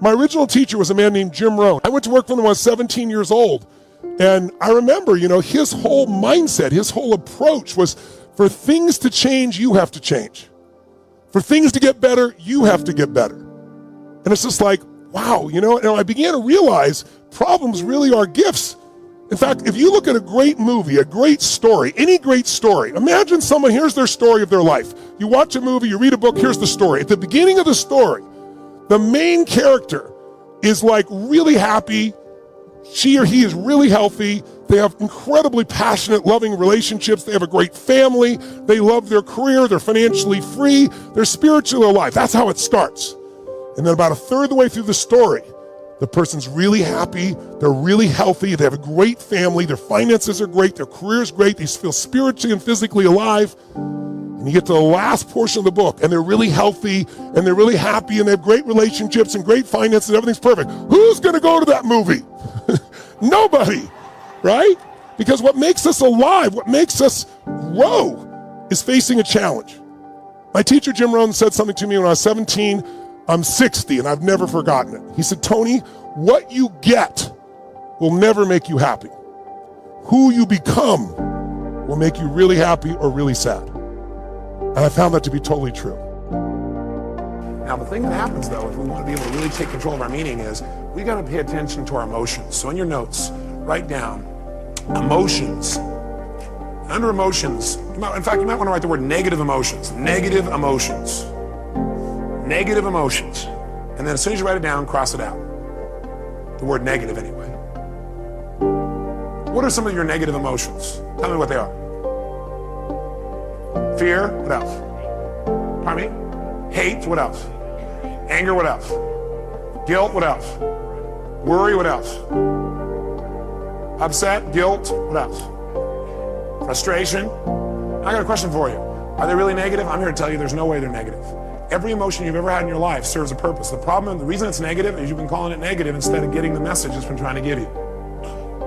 My original teacher was a man named Jim Rohn. I went to work for him when I was 17 years old. And I remember, his whole mindset, his whole approach was, for things to change, you have to change. For things to get better, you have to get better. And it's just like, wow, and I began to realize problems really are gifts. In fact, if you look at a great movie, a great story, any great story, imagine someone, here's their story of their life. You watch a movie, you read a book, here's the story. At the beginning of the story, the main character is like really happy. She or he is really healthy. They have incredibly passionate, loving relationships. They have a great family. They love their career. They're financially free. They're spiritually alive. That's how it starts. And then about a third of the way through the story, the person's really happy. They're really healthy. They have a great family. Their finances are great. Their career is great. They feel spiritually and physically alive. And you get to the last portion of the book, and they're really healthy, and they're really happy, and they have great relationships and great finances, and everything's perfect. Who's going to go to that movie? Nobody, right? Because what makes us alive, what makes us grow, is facing a challenge. My teacher, Jim Rohn, said something to me when I was 17. I'm 60, and I've never forgotten it. He said, Tony, what you get will never make you happy. Who you become will make you really happy or really sad. And I found that to be totally true. Now, the thing that happens, though, if we want to be able to really take control of our meaning is we got to pay attention to our emotions. So in your notes, write down emotions. Under emotions, in fact, you might want to write the word negative emotions. Negative emotions. Negative emotions. And then as soon as you write it down, cross it out. The word negative, anyway. What are some of your negative emotions? Tell me what they are. Fear, what else? Pardon me? Hate, what else? Anger, what else? Guilt, what else? Worry, what else? Upset, guilt, what else? Frustration. I got a question for you. Are they really negative? I'm here to tell you there's no way they're negative. Every emotion you've ever had in your life serves a purpose. The reason it's negative is you've been calling it negative instead of getting the message it's been trying to give you.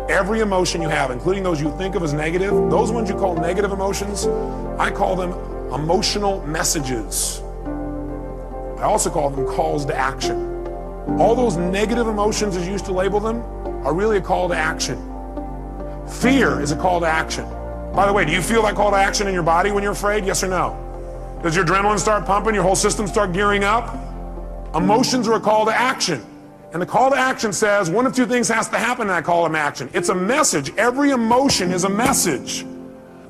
Every emotion you have, including those you think of as negative, those ones you call negative emotions, I call them emotional messages. I also call them calls to action. All those negative emotions, as you used to label them, are really a call to action. Fear is a call to action. By the way, do you feel that call to action in your body when you're afraid? Yes or no? Does your adrenaline start pumping, your whole system start gearing up? Emotions are a call to action. And the call to action says one of two things has to happen in that call to action. It's a message. Every emotion is a message.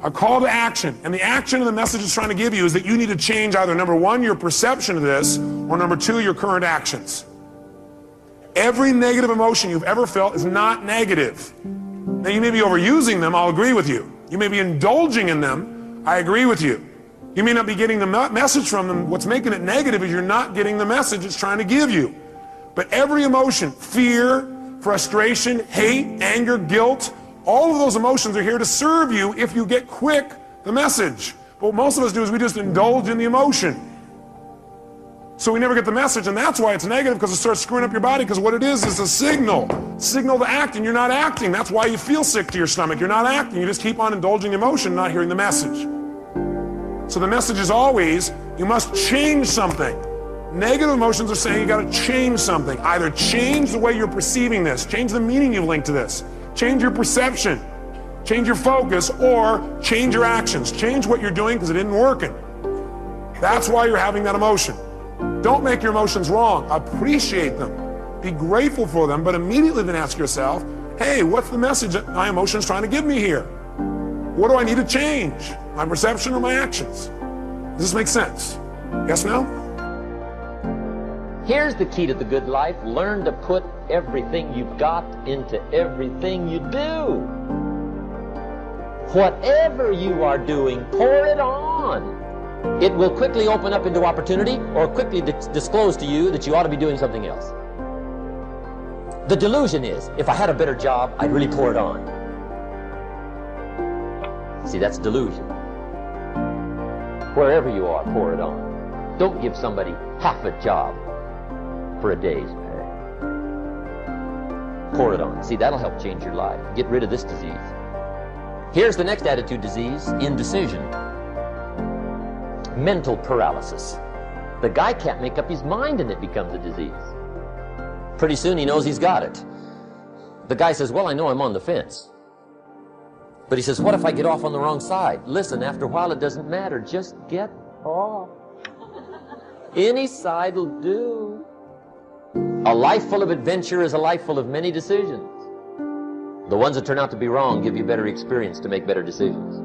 A call to action. And the action and the message it's trying to give you is that you need to change either, number one, your perception of this, or number two, your current actions. Every negative emotion you've ever felt is not negative. Now, you may be overusing them, I'll agree with you. You may be indulging in them, I agree with you. You may not be getting the message from them. What's making it negative is you're not getting the message it's trying to give you. But every emotion, fear, frustration, hate, anger, guilt, all of those emotions are here to serve you if you get quick the message. But what most of us do is we just indulge in the emotion. So we never get the message, and that's why it's negative, because it starts screwing up your body, because what it is a signal to act, and you're not acting. That's why you feel sick to your stomach. You're not acting. You just keep on indulging the emotion, not hearing the message. So the message is always, you must change something. Negative emotions are saying you got to change something. Either change the way you're perceiving this, change the meaning you've linked to this, change your perception, change your focus, or change your actions. Change what you're doing because it isn't working. That's why you're having that emotion. Don't make your emotions wrong. Appreciate them. Be grateful for them, but immediately then ask yourself, hey, what's the message that my emotion's trying to give me here? What do I need to change? My perception or my actions? Does this make sense? Yes, no? Here's the key to the good life. Learn to put everything you've got into everything you do. Whatever you are doing, pour it on. It will quickly open up into opportunity or quickly disclose to you that you ought to be doing something else. The delusion is, if I had a better job, I'd really pour it on. See, that's delusion. Wherever you are, pour it on. Don't give somebody half a job for a day's pay. Pour it on. See, that'll help change your life. Get rid of this disease. Here's the next attitude disease, indecision. Mental paralysis. The guy can't make up his mind and it becomes a disease. Pretty soon he knows he's got it. The guy says, well, I know I'm on the fence. But he says, what if I get off on the wrong side? Listen, after a while it doesn't matter. Just get off. Any side will do. A life full of adventure is a life full of many decisions. The ones that turn out to be wrong give you better experience to make better decisions.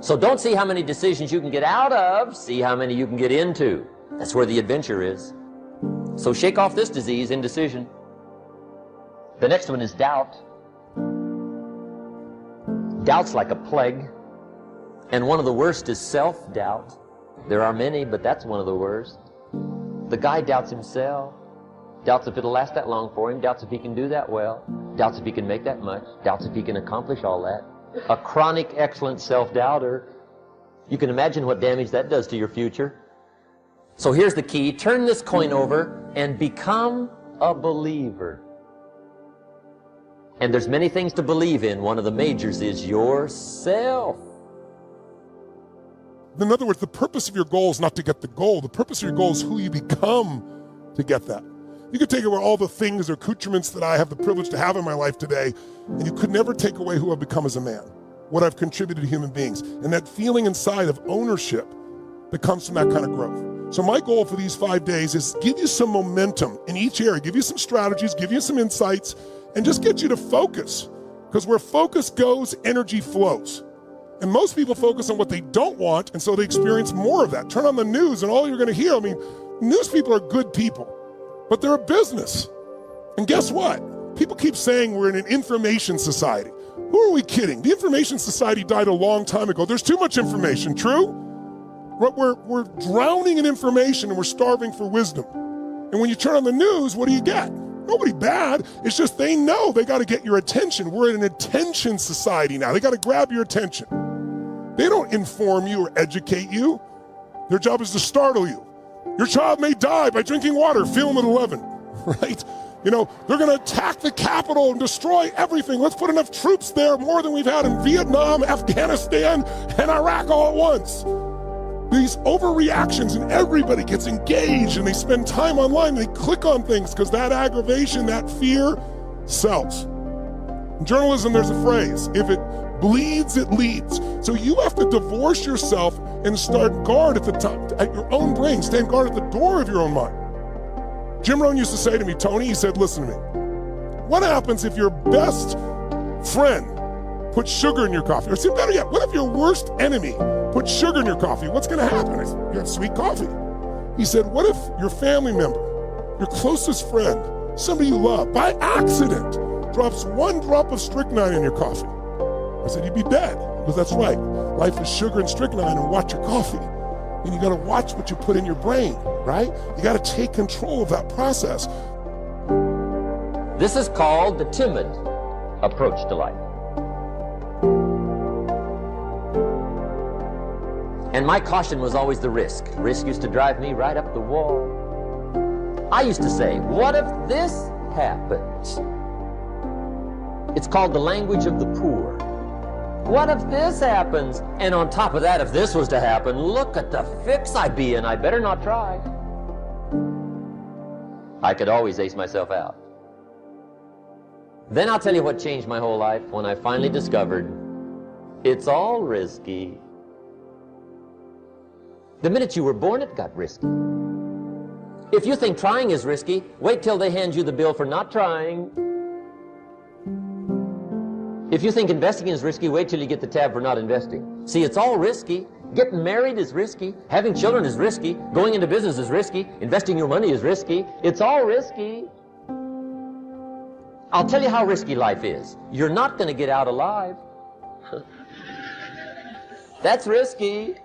So don't see how many decisions you can get out of, see how many you can get into. That's where the adventure is. So shake off this disease, indecision. The next one is doubt. Doubt's like a plague. And one of the worst is self-doubt. There are many, but that's one of the worst. The guy doubts himself. Doubts if it'll last that long for him. Doubts if he can do that well. Doubts if he can make that much. Doubts if he can accomplish all that. A chronic, excellent self-doubter. You can imagine what damage that does to your future. So here's the key. Turn this coin over and become a believer. And there's many things to believe in. One of the majors is yourself. In other words, the purpose of your goal is not to get the goal. The purpose of your goal is who you become to get that. You could take away all the things or accoutrements that I have the privilege to have in my life today, and you could never take away who I've become as a man, what I've contributed to human beings, and that feeling inside of ownership that comes from that kind of growth. So my goal for these 5 days is give you some momentum in each area, give you some strategies, give you some insights, and just get you to focus. Because where focus goes, energy flows. And most people focus on what they don't want, and so they experience more of that. Turn on the news, and all you're going to hear, news people are good people, but they're a business. And guess what? People keep saying we're in an information society. Who are we kidding? The information society died a long time ago. There's too much information, true? We're drowning in information, and we're starving for wisdom. And when you turn on the news, what do you get? Nobody bad. It's just they know they got to get your attention. We're in an attention society now. They got to grab your attention. They don't inform you or educate you. Their job is to startle you. Your child may die by drinking water. Film at 11, right? They're going to attack the Capitol and destroy everything. Let's put enough troops there, more than we've had in Vietnam, Afghanistan, and Iraq all at once. These overreactions, and everybody gets engaged, and they spend time online, and they click on things because that aggravation, that fear sells. In journalism, there's a phrase, if it bleeds, it leads. So you have to divorce yourself and stand guard at the top, at your own brain, stand guard at the door of your own mind. Jim Rohn used to say to me, Tony, he said, listen to me, what happens if your best friend puts sugar in your coffee? Or see, better yet, what if your worst enemy puts sugar in your coffee? What's going to happen? I said, you have sweet coffee. He said, what if your family member, your closest friend, somebody you love, by accident, drops one drop of strychnine in your coffee? I said, you'd be dead. He goes, that's right. Life is sugar and strychnine, and watch your coffee. And you got to watch what you put in your brain, right? You got to take control of that process. This is called the timid approach to life. And my caution was always the risk. Risk used to drive me right up the wall. I used to say, what if this happens? It's called the language of the poor. What if this happens? And on top of that, if this was to happen, look at the fix I'd be in. I better not try. I could always ace myself out. Then I'll tell you what changed my whole life when I finally discovered it's all risky. The minute you were born, it got risky. If you think trying is risky, wait till they hand you the bill for not trying. If you think investing is risky, wait till you get the tab for not investing. See, it's all risky. Getting married is risky. Having children is risky. Going into business is risky. Investing your money is risky. It's all risky. I'll tell you how risky life is. You're not going to get out alive. That's risky.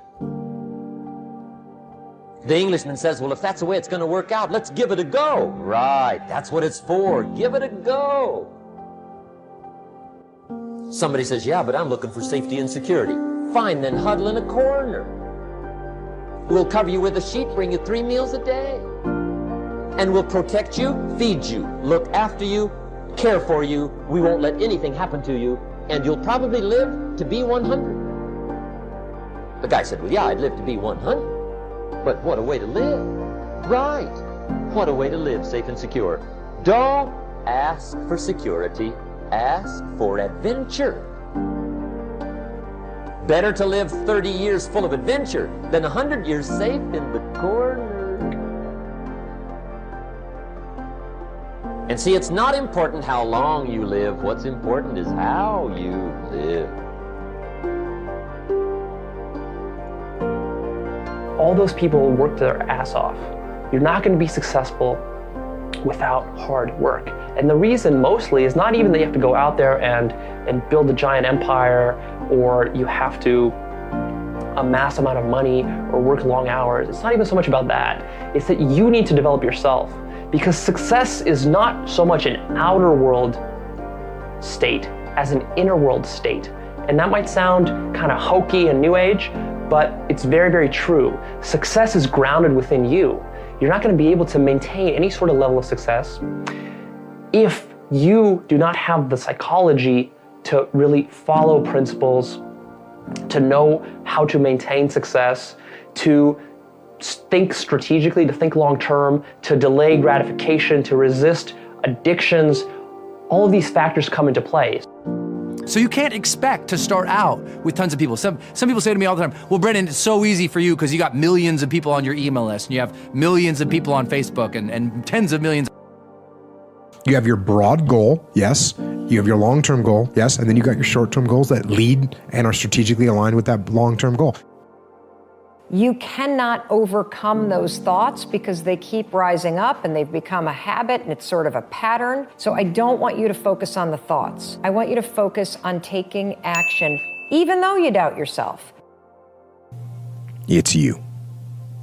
The Englishman says, well, if that's the way it's going to work out, let's give it a go. Right, that's what it's for. Give it a go. Somebody says, yeah, but I'm looking for safety and security. Fine, then huddle in a corner. We'll cover you with a sheet, bring you 3 meals a day. And we'll protect you, feed you, look after you, care for you. We won't let anything happen to you. And you'll probably live to be 100. The guy said, well, yeah, I'd live to be 100. But what a way to live. Right. What a way to live, safe and secure. Don't ask for security, ask for adventure. Better to live 30 years full of adventure than 100 years safe in the corner. And see, it's not important how long you live. What's important is how you live. All those people work their ass off. You're not going to be successful without hard work. And the reason mostly is not even that you have to go out there and build a giant empire, or you have to amass a amount of money or work long hours. It's not even so much about that. It's that you need to develop yourself, because success is not so much an outer world state as an inner world state. And that might sound kind of hokey and new age, but it's very, very true. Success is grounded within you. You're not going to be able to maintain any sort of level of success if you do not have the psychology to really follow principles, to know how to maintain success, to think strategically, to think long term, to delay gratification, to resist addictions. All of these factors come into play. So you can't expect to start out with tons of people. Some people say to me all the time, well, Brendan, it's so easy for you because you got millions of people on your email list and you have millions of people on Facebook and tens of millions. You have your broad goal, yes. You have your long-term goal, yes. And then you got your short-term goals that lead and are strategically aligned with that long-term goal. You cannot overcome those thoughts because they keep rising up and they've become a habit and it's sort of a pattern. So I don't want you to focus on the thoughts. I want you to focus on taking action, even though you doubt yourself. It's you.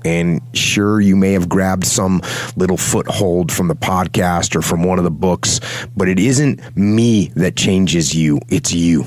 And sure, you may have grabbed some little foothold from the podcast or from one of the books, but it isn't me that changes you, it's you.